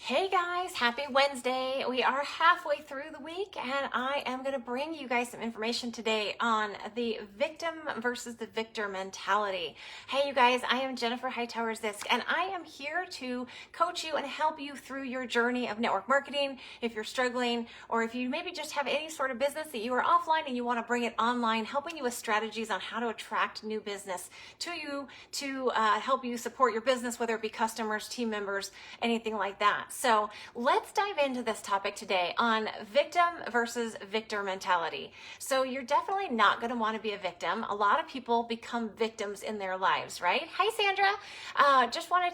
Hey guys, happy Wednesday. We are halfway through the week and I am going to bring you guys some information today on the victim versus the victor mentality. Hey you guys, I am Jennifer Hightower Zisk and I am here to coach you and help you through your journey of network marketing. If you're struggling or if you maybe just have any sort of business that you are offline and you want to bring it online, helping you with strategies on how to attract new business to you to help you support your business, whether it be customers, team members, anything like that. So let's dive into this topic today on victim versus victor mentality. So you're definitely not going to want to be a victim. A lot of people become victims in their lives, right? Hi, Sandra. Just wanted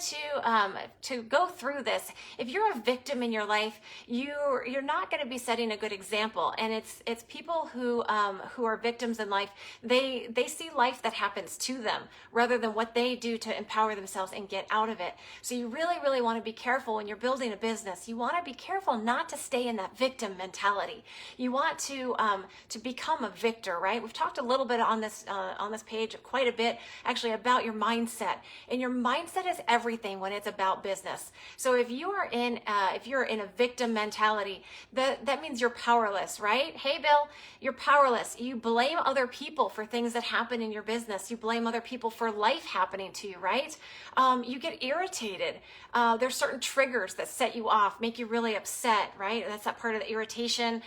to go through this. If you're a victim in your life, you're not going to be setting a good example. And it's people who are victims in life. They see life that happens to them rather than what they do to empower themselves and get out of it. So you really want to be careful when you're building a business. You want to be careful not to stay in that victim mentality. You want to become a victor, right? We've talked a little bit on this page, quite a bit actually, about your mindset. And your mindset is everything when it's about business. So if you're in a victim mentality, that means you're powerless, right? Hey, Bill, you're powerless. You blame other people for things that happen in your business. You blame other people for life happening to you, right? You get irritated. There's certain triggers that set you off, make you really upset, right? And that's that part of the irritation.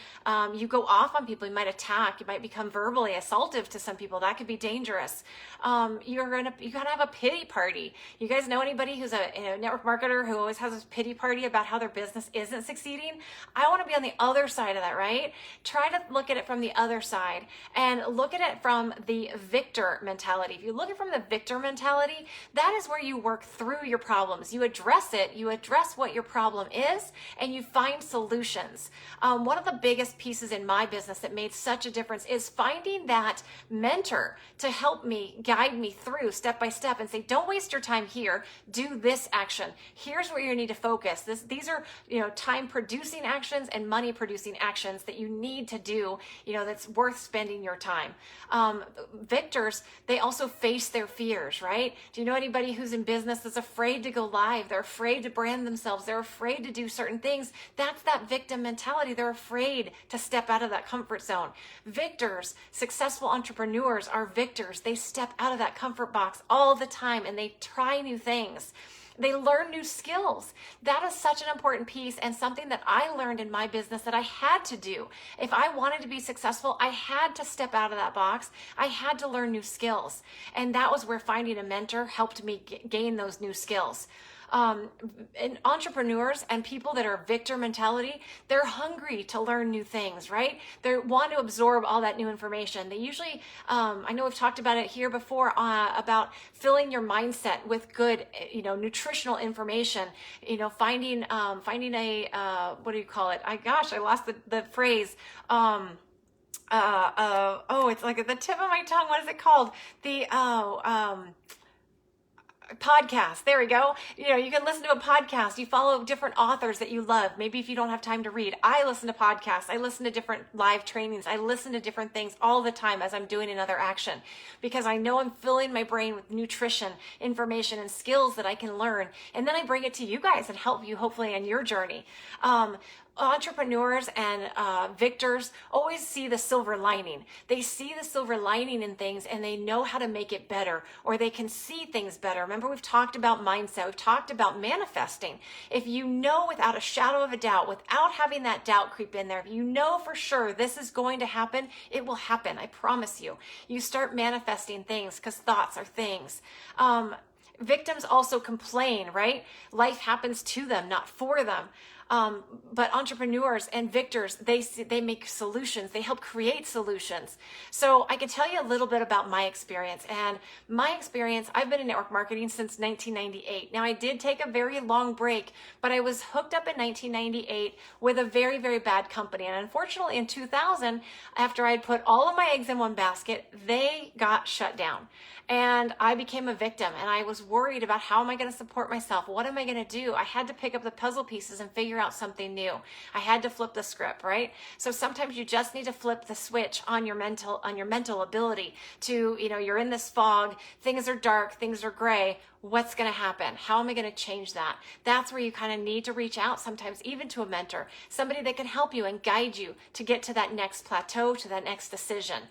You go off on people. You might attack. You might become verbally assaultive to some people. That could be dangerous. You're gonna have a pity party. You guys know anybody who's a network marketer who always has a pity party about how their business isn't succeeding? I want to be on the other side of that, right? Try to look at it from the other side and look at it from the victor mentality. If you look at it from the victor mentality, that is where you work through your problems. You address it. You address what your problem is, and you find solutions. One of the biggest pieces in my business that made such a difference is finding that mentor to help me, guide me through step by step and say, don't waste your time here. Do this action. Here's where you need to focus. These are, time producing actions and money producing actions that you need to do, that's worth spending your time. Victors, they also face their fears, right? Do you know anybody who's in business that's afraid to go live? They're afraid to brand themselves. They're afraid to do certain things. That's that victim mentality. They're afraid to step out of that comfort zone. Victors, successful entrepreneurs are victors. They step out of that comfort box all the time and they try new things. They learn new skills. That is such an important piece and something that I learned in my business that I had to do. If I wanted to be successful, I had to step out of that box. I had to learn new skills. And that was where finding a mentor helped me gain those new skills. And entrepreneurs and people that are victor mentality, they're hungry to learn new things, right? They want to absorb all that new information. They usually, I know we've talked about it here before, about filling your mindset with good, nutritional information, finding a, what do you call it? I lost the phrase. It's like at the tip of my tongue. What is it called? Podcast. There we go. You can listen to a podcast. You follow different authors that you love. Maybe if you don't have time to read, I listen to podcasts. I listen to different live trainings. I listen to different things all the time as I'm doing another action because I know I'm filling my brain with nutrition, information, and skills that I can learn. And then I bring it to you guys and help you hopefully on your journey. Entrepreneurs and victors always see the silver lining. They see the silver lining in things and they know how to make it better, or they can see things better. Remember, we've talked about mindset. We've talked about manifesting. If you know without a shadow of a doubt, without having that doubt creep in there, if you know for sure this is going to happen, it will happen. I promise you. You start manifesting things because thoughts are things. Victims also complain, right? Life happens to them, not for them. But entrepreneurs and victors, they make solutions. They help create solutions. So I can tell you a little bit about my experience. And my experience, I've been in network marketing since 1998. Now, I did take a very long break, but I was hooked up in 1998 with a very, very bad company. And unfortunately, in 2000, after I'd put all of my eggs in one basket, they got shut down. And I became a victim. And I was worried about how am I going to support myself? What am I going to do? I had to pick up the puzzle pieces and figure figure out something new. I had to flip the script, right? So sometimes you just need to flip the switch on your mental ability to, you're in this fog, things are dark, things are gray. What's going to happen? How am I going to change that? That's where you kind of need to reach out sometimes, even to a mentor, somebody that can help you and guide you to get to that next plateau, to that next decision.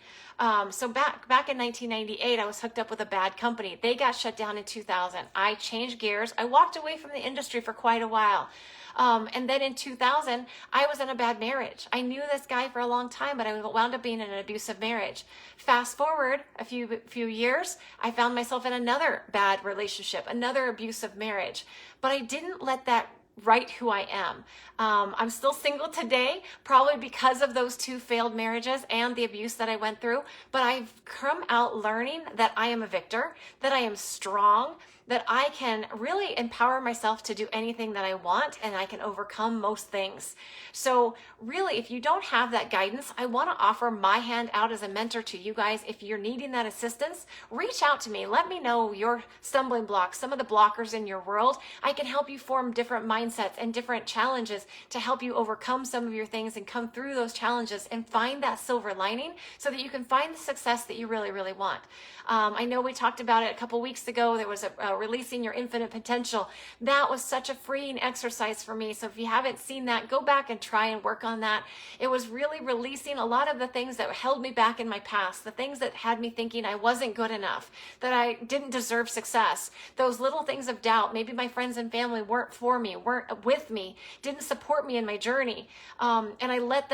So back in 1998, I was hooked up with a bad company. They got shut down in 2000. I changed gears. I walked away from the industry for quite a while. And then in 2000, I was in a bad marriage. I knew this guy for a long time, but I wound up being in an abusive marriage. Fast forward a few years, I found myself in another bad relationship, another abusive marriage. But I didn't let that write who I am. I'm still single today, probably because of those two failed marriages and the abuse that I went through. But I've come out learning that I am a victor, that I am strong, that I can really empower myself to do anything that I want, and I can overcome most things. So really, if you don't have that guidance, I want to offer my hand out as a mentor to you guys. If you're needing that assistance, reach out to me. Let me know your stumbling blocks, some of the blockers in your world. I can help you form different mindsets and different challenges to help you overcome some of your things and come through those challenges and find that silver lining so that you can find the success that you really, really want. I know we talked about it a couple weeks ago. There was a releasing your infinite potential. That was such a freeing exercise for me. So if you haven't seen that, go back and try and work on that. It was really releasing a lot of the things that held me back in my past, the things that had me thinking I wasn't good enough, that I didn't deserve success, those little things of doubt. Maybe my friends and family weren't for me, weren't with me, didn't support me in my journey. And I let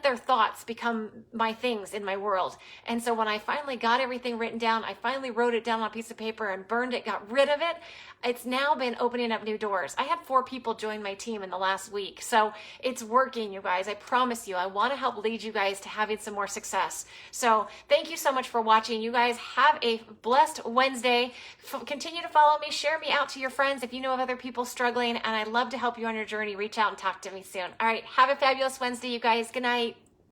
their thoughts become my things in my world. And so when I finally got everything written down, I finally wrote it down on a piece of paper and burned it, got rid of it. It's now been opening up new doors. I had 4 people join my team in the last week. So it's working, you guys. I promise you. I want to help lead you guys to having some more success. So thank you so much for watching. You guys have a blessed Wednesday. Continue to follow me. Share me out to your friends if you know of other people struggling. And I'd love to help you on your journey. Reach out and talk to me soon. All right. Have a fabulous Wednesday, you guys. Good night.